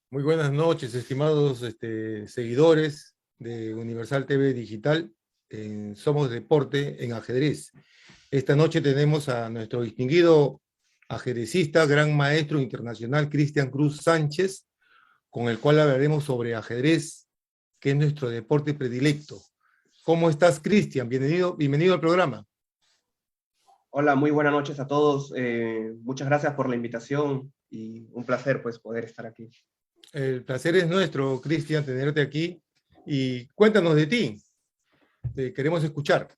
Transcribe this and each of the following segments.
Muy buenas noches, estimados seguidores de Universal TV Digital. Somos Deporte en Ajedrez. Esta noche tenemos a nuestro distinguido ajedrecista, gran maestro internacional, Cristian Cruz Sánchez, con el cual hablaremos sobre ajedrez, que es nuestro deporte predilecto. ¿Cómo estás, Cristian? Bienvenido al programa. Hola, muy buenas noches a todos. Muchas gracias por la invitación y un placer pues poder estar aquí. El placer es nuestro, Cristian, tenerte aquí. Y cuéntanos de ti. Te queremos escuchar.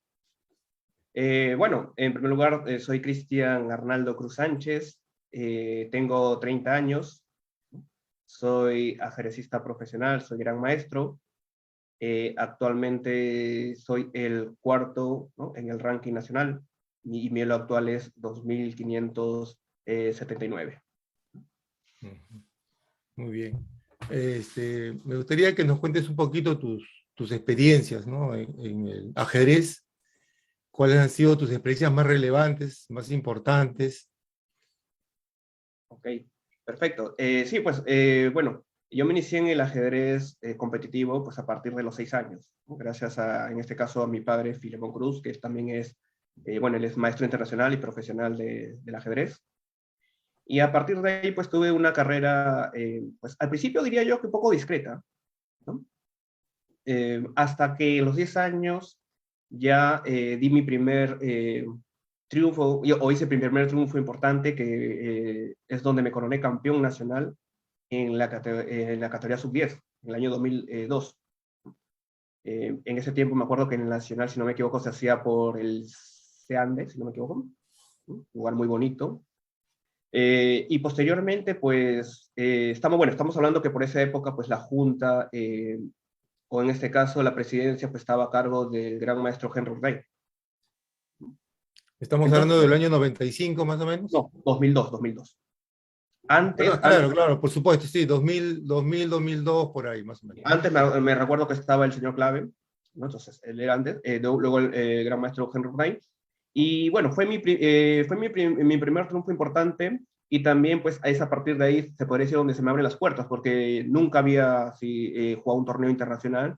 Bueno, en primer lugar, soy Cristian Arnaldo Cruz Sánchez. Tengo 30 años. Soy ajedrecista profesional, soy gran maestro. Actualmente soy el cuarto, ¿no?, en el ranking nacional y mi elo actual es 2579. Muy bien. Me gustaría que nos cuentes un poquito tus experiencias, ¿no?, en el ajedrez. ¿Cuáles han sido tus experiencias más relevantes, más importantes? Ok, perfecto. Sí, pues, bueno, yo me inicié en el ajedrez competitivo pues a partir de los 6 años, ¿no? Gracias a, en este caso, a mi padre, Filemón Cruz, que también es, bueno, él es maestro internacional y profesional del ajedrez. Y a partir de ahí, pues tuve una carrera, pues al principio diría yo que un poco discreta, ¿no? Hasta que a los 10 años ya di mi primer triunfo, o hice mi primer triunfo importante, que es donde me coroné campeón nacional en la categoría sub-10, en el año 2002. En ese tiempo me acuerdo que en el nacional, si no me equivoco, se hacía por el Seande, si no me equivoco, un lugar muy bonito. Y posteriormente, pues, estamos hablando que por esa época, pues, la Junta, o en este caso la presidencia, pues, estaba a cargo del gran maestro Henry Rey. Estamos Entonces, hablando del año 95, más o menos. no, 2002. Antes, Claro, por supuesto, sí, 2002, por ahí, más o menos. antes me recuerdo que estaba el señor Clave, ¿no? Entonces, él era antes, luego el gran maestro Henry Rey. Y bueno, fue mi primer triunfo importante, y también pues es a partir de ahí, se podría decir, donde se me abren las puertas, porque nunca había jugado un torneo internacional,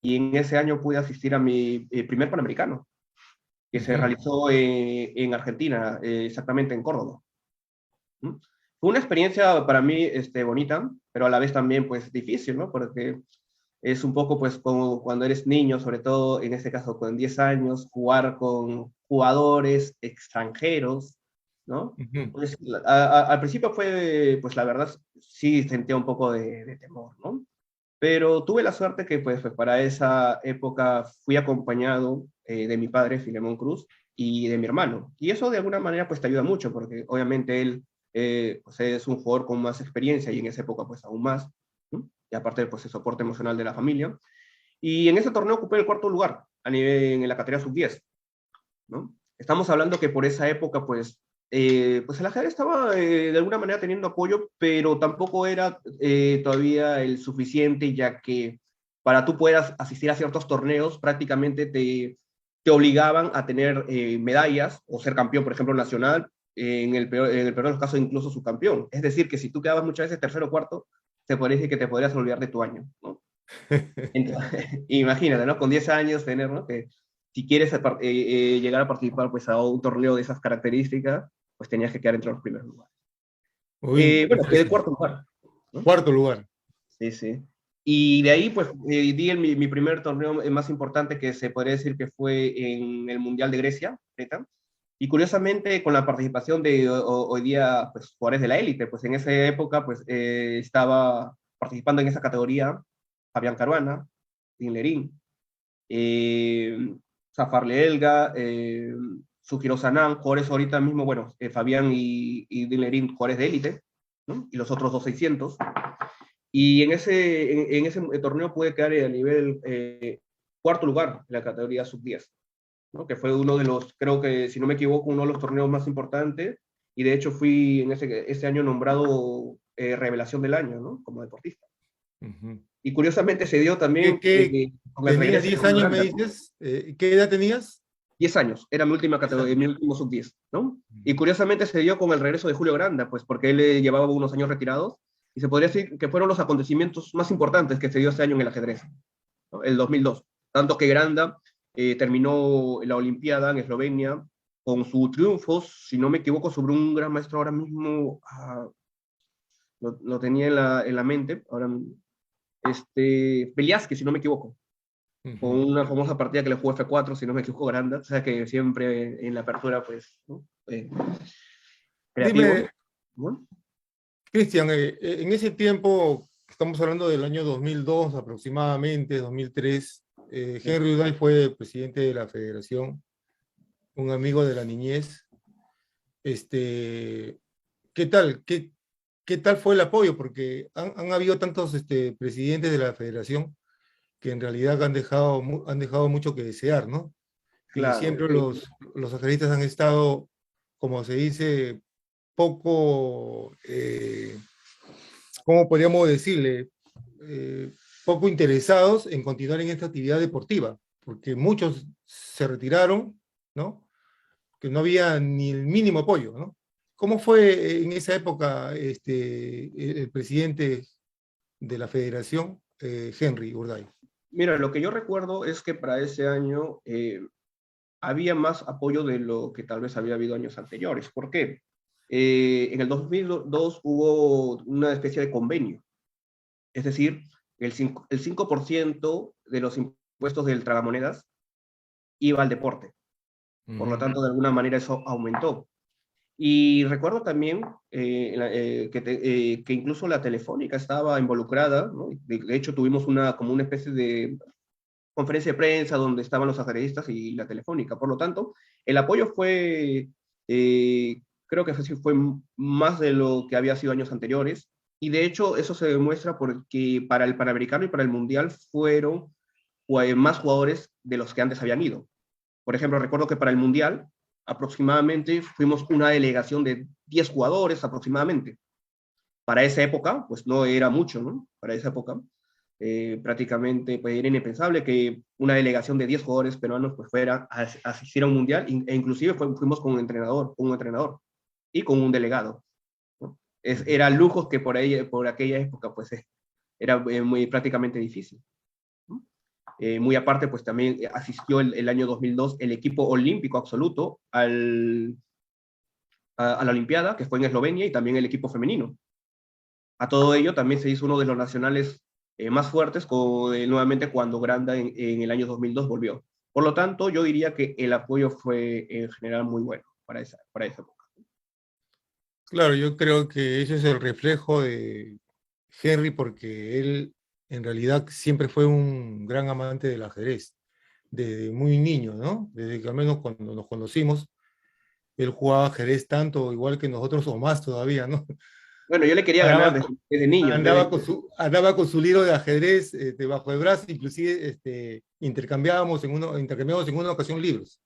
y en ese año pude asistir a mi primer Panamericano, que se realizó en Argentina, exactamente en Córdoba. ¿Mm? Fue una experiencia para mí bonita, pero a la vez también pues difícil, ¿no? Porque es un poco pues como cuando eres niño, sobre todo en este caso con 10 años, jugar con jugadores extranjeros, ¿no? Pues, al principio fue, pues la verdad, sí sentía un poco de temor, ¿no? Pero tuve la suerte que pues para esa época fui acompañado de mi padre, Filemón Cruz, y de mi hermano. Y eso de alguna manera pues te ayuda mucho, porque obviamente él pues es un jugador con más experiencia, y en esa época pues aún más, ¿no? Y aparte pues el soporte emocional de la familia. Y en ese torneo ocupé el cuarto lugar a nivel en la categoría sub-10, ¿no? Estamos hablando que por esa época pues el ajedrez estaba de alguna manera teniendo apoyo, pero tampoco era todavía el suficiente, ya que para tú puedas asistir a ciertos torneos prácticamente te obligaban a tener medallas o ser campeón, por ejemplo, nacional, en el peor de los casos incluso subcampeón. Es decir, que si tú quedabas muchas veces tercero o cuarto, se podría decir que te podrías olvidar de tu año, ¿no? Entonces, imagínate, ¿no? Con 10 años tener, ¿no?, que si quieres llegar a participar pues a un torneo de esas características, pues tenías que quedar entre los primeros lugares. Muy Bueno, quedé interesante. cuarto lugar, ¿no? Cuarto lugar. Sí, sí. Y de ahí, pues, di mi primer torneo más importante, que se podría decir que fue en el Mundial de Grecia, ¿neta? Y curiosamente, con la participación de hoy día, pues, jugadores de la élite, pues en esa época, pues, estaba participando en esa categoría Fabián Caruana, Tinlerín, Zafar Elga, Sugiro Sanan, jugadores ahorita mismo, bueno, Fabián y Dinlerín, jugadores de élite, ¿no? Y los otros dos 600. Y en ese torneo pude quedar a nivel cuarto lugar en la categoría sub-10, ¿no? Que fue uno de los, creo que, si no me equivoco, uno de los torneos más importantes, y de hecho fui en ese año nombrado revelación del año, ¿no?, como deportista. Y curiosamente se dio también con el Tenías regreso 10 de años, me Holanda, ¿no? dices. ¿Qué edad tenías? 10 años, era mi última categoría, mi último sub-10, ¿no? Y curiosamente se dio con el regreso de Julio Granda, pues porque él llevaba unos años retirados, y se podría decir que fueron los acontecimientos más importantes que se dio ese año en el ajedrez, ¿no? El 2002. Tanto que Granda terminó la Olimpiada en Eslovenia con su triunfo, si no me equivoco, sobre un gran maestro ahora mismo, lo tenía en la mente, ahora Beliaski, si no me equivoco, con una famosa partida que le jugó F4, si no me equivoco, Granda, o sea que siempre en la apertura, pues, ¿no? Creativo. Dime, ¿No? Cristian, en ese tiempo, estamos hablando del año 2002 aproximadamente, 2003, Henry Uday fue presidente de la federación, un amigo de la niñez. Este, ¿Qué tal? ¿Qué tal fue el apoyo? Porque han habido tantos presidentes de la federación que en realidad han dejado mucho que desear, ¿no? Y Claro, siempre los ajedristas han estado, como se dice, poco, ¿cómo podríamos decirle? Poco interesados en continuar en esta actividad deportiva, porque muchos se retiraron, ¿no? Que no había ni el mínimo apoyo, ¿no? ¿Cómo fue en esa época el presidente de la federación, Henry Urday? mira, lo que yo recuerdo es que para ese año había más apoyo de lo que tal vez había habido años anteriores. ¿Por qué? En el 2002 hubo una especie de convenio, es decir, el 5% de los impuestos del tragamonedas iba al deporte. Por lo tanto, de alguna manera eso aumentó. Y recuerdo también que incluso la Telefónica estaba involucrada, ¿no? De hecho, tuvimos como una especie de conferencia de prensa donde estaban los ajedrecistas y la Telefónica. Por lo tanto, el apoyo creo que sí fue más de lo que había sido años anteriores. Y de hecho, eso se demuestra porque para el Panamericano y para el Mundial fueron más jugadores de los que antes habían ido. Por ejemplo, recuerdo que para el Mundial aproximadamente fuimos una delegación de 10 jugadores aproximadamente. Para esa época, pues no era mucho, ¿no? Para esa época, prácticamente pues, era impensable que una delegación de 10 jugadores peruanos pues fuera a asistir a un mundial, e inclusive fuimos con un entrenador y con un delegado, ¿no? Era lujos que por aquella época pues era muy prácticamente difícil, ¿no? Muy aparte, pues también asistió el año 2002 el equipo olímpico absoluto a la Olimpiada, que fue en Eslovenia, y también el equipo femenino. A todo ello también se hizo uno de los nacionales más fuertes nuevamente cuando Granda en el año 2002 volvió. Por lo tanto, yo diría que el apoyo fue en general muy bueno para esa época. Claro, yo creo que ese es el reflejo de Henry porque él en realidad siempre fue un gran amante del ajedrez, desde muy niño, ¿no? Desde que al menos cuando nos conocimos, él jugaba ajedrez tanto, igual que nosotros o más todavía, ¿no? Bueno, yo le quería ganar Andaba, desde niño. andaba con su libro de ajedrez debajo del brazo, inclusive intercambiábamos en una ocasión libros,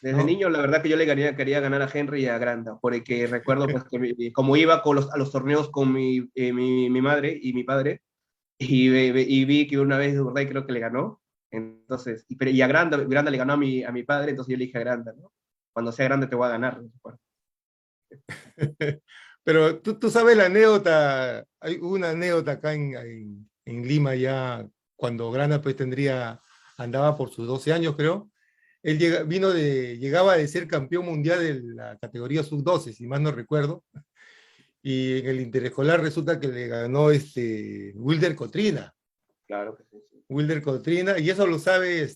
Desde ¿no? niño, la verdad que yo quería ganar a Henry y a Granda, porque recuerdo pues, que como iba a los torneos con mi madre y mi padre, y vi que una vez Urday creo que le ganó, entonces, y a Granda le ganó a mi padre, entonces yo le dije a Granda, ¿no? Cuando sea grande te voy a ganar. Bueno, Pero tú sabes la anécdota, hay una anécdota acá en Lima ya, cuando Grana pues andaba por sus 12 años creo, él llegaba de ser campeón mundial de la categoría sub-12, si mal no recuerdo, y en el interescolar resulta que le ganó Wilder Cotrina, claro que sí, sí. Wilder Cotrina, y eso lo sabe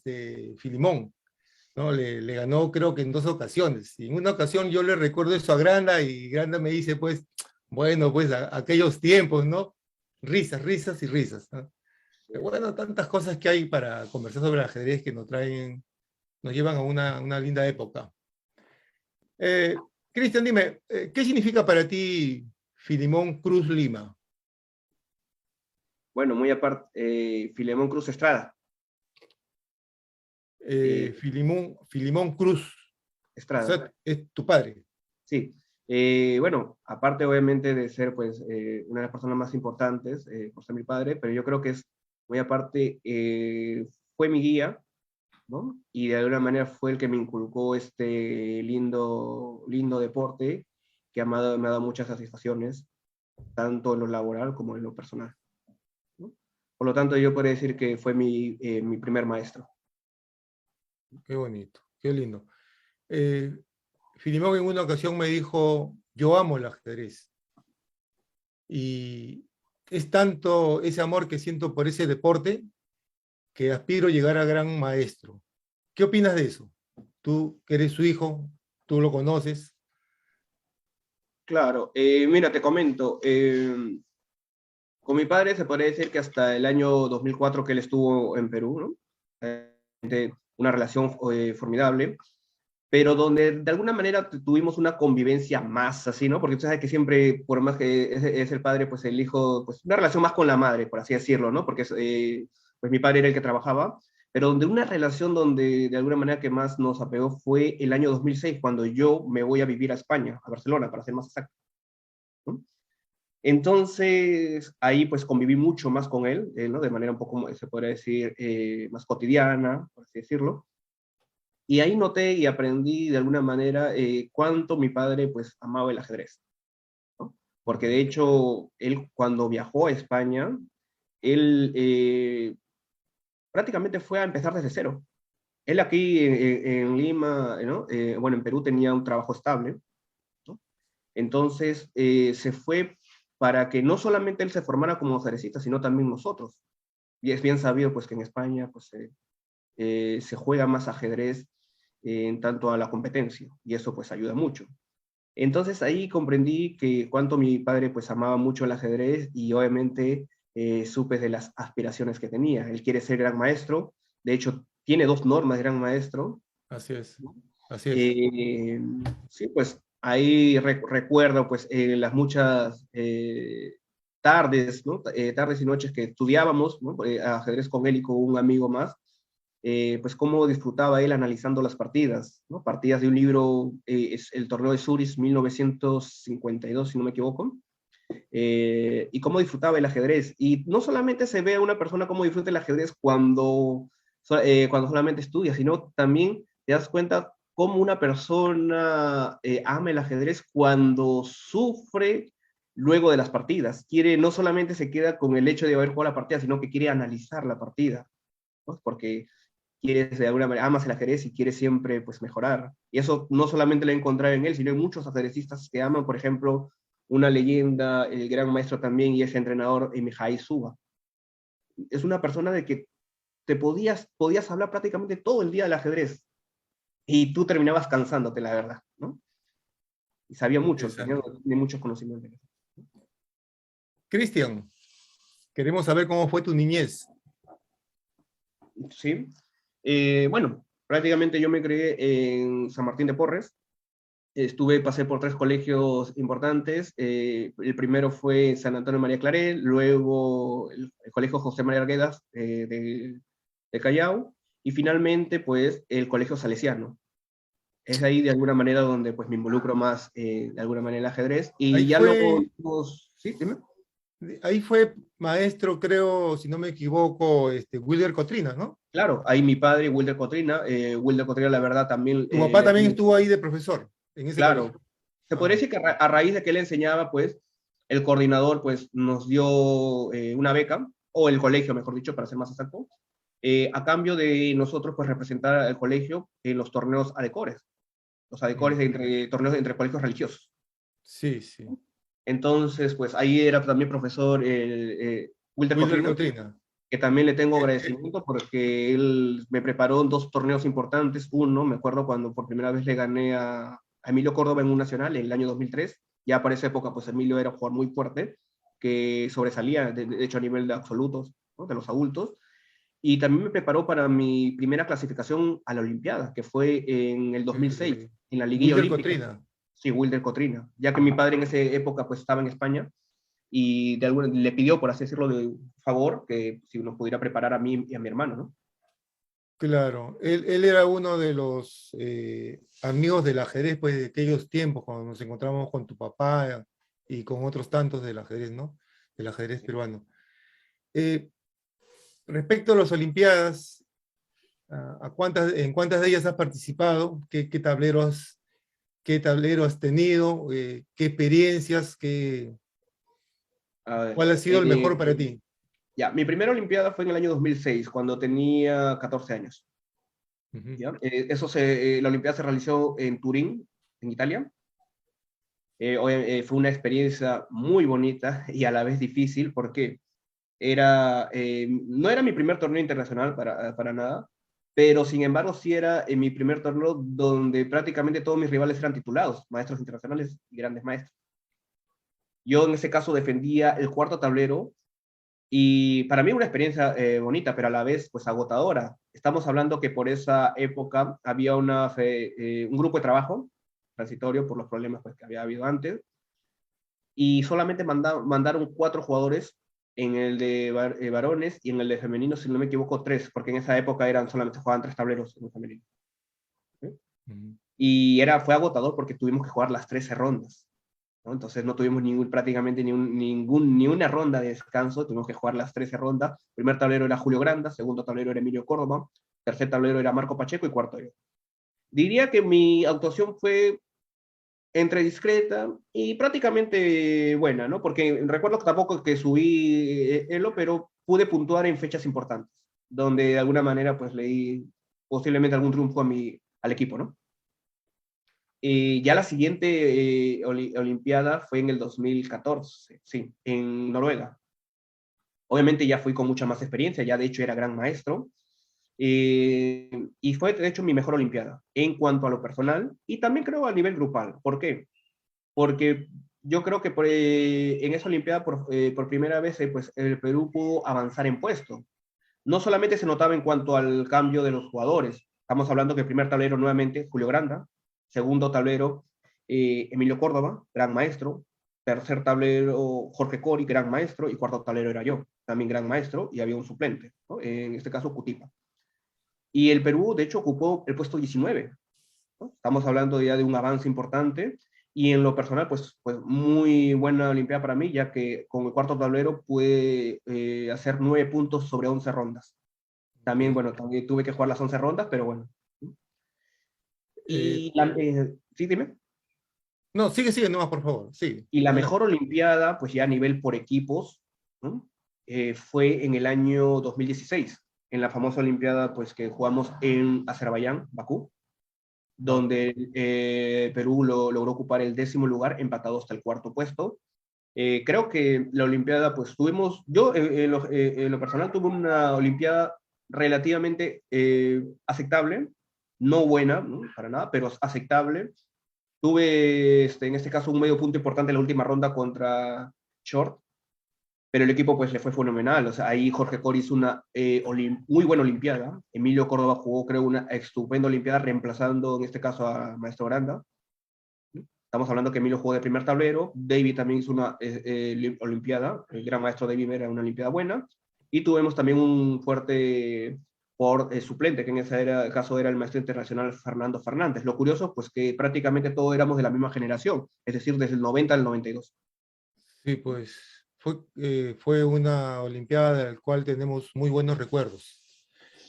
Filimón, ¿no? Le ganó creo que en dos ocasiones. Y en una ocasión yo le recuerdo eso a Granda y Granda me dice, pues, bueno, pues aquellos tiempos, ¿no? Risas, risas y risas, ¿no? Pero bueno, tantas cosas que hay para conversar sobre el ajedrez que nos llevan a una linda época. Cristian, dime, ¿qué significa para ti Filimón Cruz Lima? Bueno, muy aparte, Filemón Cruz Estrada. eh, Filimón Cruz, o Estrada, sea, es tu padre. sí. Bueno, aparte obviamente de ser pues una de las personas más importantes, por ser mi padre, pero yo creo que es muy aparte, fue mi guía ¿no? Y de alguna manera fue el que me inculcó este lindo deporte que me ha dado muchas satisfacciones, tanto en lo laboral como en lo personal, ¿no? Por lo tanto, yo podría decir que fue mi primer maestro. Qué bonito, qué lindo. Eh, Filimón en una ocasión me dijo, yo amo el ajedrez. Y es tanto ese amor que siento por ese deporte que aspiro a llegar a gran maestro. ¿Qué opinas de eso? Tú que eres su hijo, tú lo conoces. Claro, mira, te comento, con mi padre se podría decir que hasta el año 2004 que él estuvo en Perú, ¿no? Una relación formidable, pero donde de alguna manera tuvimos una convivencia más así, ¿no? Porque tú sabes que siempre, por más que es el padre, pues el hijo, pues una relación más con la madre, por así decirlo, ¿no? Porque pues mi padre era el que trabajaba, pero donde una relación donde de alguna manera que más nos apegó fue el año 2006, cuando yo me voy a vivir a España, a Barcelona, para ser más exacto, ¿no? Entonces, ahí pues conviví mucho más con él, ¿no? De manera un poco, se podría decir, más cotidiana, por así decirlo. Y ahí noté y aprendí de alguna manera cuánto mi padre pues amaba el ajedrez, ¿no? Porque de hecho, él cuando viajó a España, él prácticamente fue a empezar desde cero. Él aquí en Lima, ¿no? Bueno, en Perú tenía un trabajo estable, ¿no? Entonces se fue para que no solamente él se formara como ajedrecista, sino también nosotros. Y es bien sabido pues que en España pues se juega más ajedrez en tanto a la competencia, y eso pues ayuda mucho. Entonces ahí comprendí que cuánto mi padre pues amaba mucho el ajedrez y obviamente supe de las aspiraciones que tenía. Él quiere ser gran maestro, de hecho tiene dos normas de gran maestro, Así es, ¿no? así es. Eh, sí, pues ahí recuerdo pues las muchas tardes, ¿no? Tardes y noches que estudiábamos, ¿no? Ajedrez con él y con un amigo más, pues cómo disfrutaba él analizando las partidas, ¿no? Partidas de un libro, es el torneo de Zurich 1952, si no me equivoco, y cómo disfrutaba el ajedrez. Y no solamente se ve a una persona cómo disfruta el ajedrez cuando solamente estudia, sino también te das cuenta cómo una persona ama el ajedrez cuando sufre luego de las partidas. Quiere, no solamente se queda con el hecho de haber jugado la partida, sino que quiere analizar la partida, ¿no? Porque quieres de alguna manera, amas el ajedrez y quieres siempre pues mejorar. Y eso no solamente lo he encontrado en él, sino en muchos ajedrecistas que aman, por ejemplo, una leyenda, el gran maestro también y es entrenador Mihai Suba. Es una persona de que podías hablar prácticamente todo el día del ajedrez y tú terminabas cansándote, la verdad, ¿no? Y sabía mucho, Interesante. tenía muchos conocimientos. Cristian, queremos saber cómo fue tu niñez. ¿Sí? Bueno, prácticamente yo me crié en San Martín de Porres. Pasé por tres colegios importantes. El primero fue San Antonio María Claret, luego el Colegio José María Arguedas de Callao, y finalmente, pues, el Colegio Salesiano. Es ahí, de alguna manera, donde, pues, me involucro más, de alguna manera, en el ajedrez. Y Ahí ya luego, fue, ¿sí? Dime. ahí fue maestro, creo, si no me equivoco, Wilder Cotrinas, ¿no? Claro, ahí mi padre, Wilder Cotrina, la verdad, también Tu papá le también tengo. estuvo ahí de profesor en ese colegio. Claro, se podría Ah, decir que a raíz de que él enseñaba, pues, el coordinador, pues, nos dio una beca, o el colegio, mejor dicho, para ser más exacto, a cambio de nosotros, pues, representar al colegio en los torneos ADECORES, los ADECORES mm, torneos entre colegios religiosos. sí, sí. Entonces, pues, ahí era también profesor Wilder Wilder Cotrina, Cotrina. que también le tengo Eh, eh, agradecimiento porque él me preparó en dos torneos importantes. Uno, me acuerdo cuando por primera vez le gané a Emilio Córdoba en un nacional en el año 2003. Ya para esa época, pues Emilio era un jugador muy fuerte, que sobresalía, de hecho, a nivel de absolutos, ¿no? De los adultos. Y también me preparó para mi primera clasificación a la Olimpiada, que fue en el 2006, eh, en la liguilla Wilder olímpica. Cotrina. Sí, Wilder Cotrina, ya que mi padre en esa época pues estaba en España y le pidió, por así decirlo, de favor, que si nos pudiera preparar a mí y a mi hermano, ¿no? Claro, él era uno de los amigos del ajedrez, pues, de aquellos tiempos, cuando nos encontramos con tu papá y con otros tantos del ajedrez, ¿no? Del ajedrez peruano. Eh, Respecto a las Olimpiadas, ¿En cuántas de ellas has participado? ¿Qué tablero has tenido? ¿Qué experiencias? A ver, ¿Cuál ha sido el mejor para ti? ya, mi primera Olimpiada fue en el año 2006, cuando tenía 14 años. Ujú. ¿Ya? La Olimpiada se realizó en Turín, en Italia. Fue una experiencia muy bonita y a la vez difícil porque no era mi primer torneo internacional para nada, pero sin embargo sí era mi primer torneo donde prácticamente todos mis rivales eran titulados, maestros internacionales y grandes maestros. Yo en ese caso defendía el cuarto tablero y para mí una experiencia bonita, pero a la vez pues agotadora. Estamos hablando que por esa época había un grupo de trabajo transitorio por los problemas pues, que había habido antes, y solamente mandaron 4 jugadores en el de varones y en el de femenino, si no me equivoco, 3, porque en esa época solamente jugaban 3 tableros en el femenino. ¿Sí? Ujú. Y fue agotador porque tuvimos que jugar las 13 rondas. ¿No? Entonces no tuvimos prácticamente ni una ronda de descanso, tuvimos que jugar las 13 rondas. Primer tablero era Julio Granda, segundo tablero era Emilio Córdoba, tercer tablero era Marco Pacheco y cuarto yo. Diría que mi actuación fue entre discreta y prácticamente buena, ¿no? Porque recuerdo que tampoco que subí Elo, pero pude puntuar en fechas importantes, donde de alguna manera pues le di posiblemente algún triunfo al equipo, ¿no? Ya la siguiente Olimpiada fue en el 2014, sí, en Noruega. Obviamente ya fui con mucha más experiencia, ya de hecho era gran maestro, y fue de hecho mi mejor Olimpiada en cuanto a lo personal y también creo a nivel grupal. ¿Por qué? Porque yo creo que en esa Olimpiada por primera vez pues, el Perú pudo avanzar en puesto. No solamente se notaba en cuanto al cambio de los jugadores, estamos hablando que el primer tablero nuevamente Julio Granda, segundo tablero Emilio Córdoba, gran maestro, tercer tablero Jorge Cori, gran maestro, y cuarto tablero era yo, también gran maestro, y había un suplente, ¿no? En este caso Cutipa. Y el Perú, de hecho, ocupó el puesto 19, ¿no? Estamos hablando ya de un avance importante y en lo personal, pues muy buena Olimpiada para mí, ya que con el cuarto tablero pude hacer 9 puntos sobre 11 rondas. También, Ok. bueno, también tuve que jugar las 11 rondas, pero bueno. Eh, Sí, dime. no, sigue nomás, por favor. Sigue. Y la Adelante. mejor Olimpiada, pues ya a nivel por equipos, ¿no? Fue en el año 2016, en la famosa Olimpiada pues que jugamos en Azerbaiyán, Bakú, Ah, donde Perú logró ocupar el 10º lugar, empatado hasta el cuarto puesto. Creo que la Olimpiada, pues yo en lo personal tuve una Olimpiada relativamente aceptable, no buena, ¿no? Para nada, pero aceptable. Tuve, en este caso, un medio punto importante en la última ronda contra Short, pero el equipo pues le fue fenomenal. O sea, ahí Jorge Cori hizo una muy buena Olimpiada. Emilio Córdoba jugó, creo, una estupenda Olimpiada, reemplazando en este caso a Maestro Granda. Estamos hablando que Emilio jugó de primer tablero, David también hizo una Olimpiada, el gran maestro David era una Olimpiada buena, y tuvimos también un fuerte por suplente, que en ese caso era el maestro internacional Fernando Fernández. Lo curioso, pues que prácticamente todos éramos de la misma generación, es decir, desde el 90 al 92. sí, pues fue una Olimpiada de la cual tenemos muy buenos recuerdos.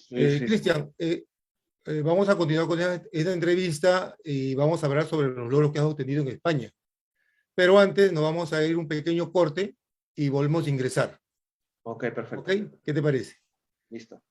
Sí, sí, sí. Cristian, vamos a continuar con esta entrevista y vamos a hablar sobre los logros que has obtenido en España. Pero antes nos vamos a ir un pequeño corte y volvemos a ingresar. Ok, ¿Ok? perfecto. ¿Qué te parece? Listo.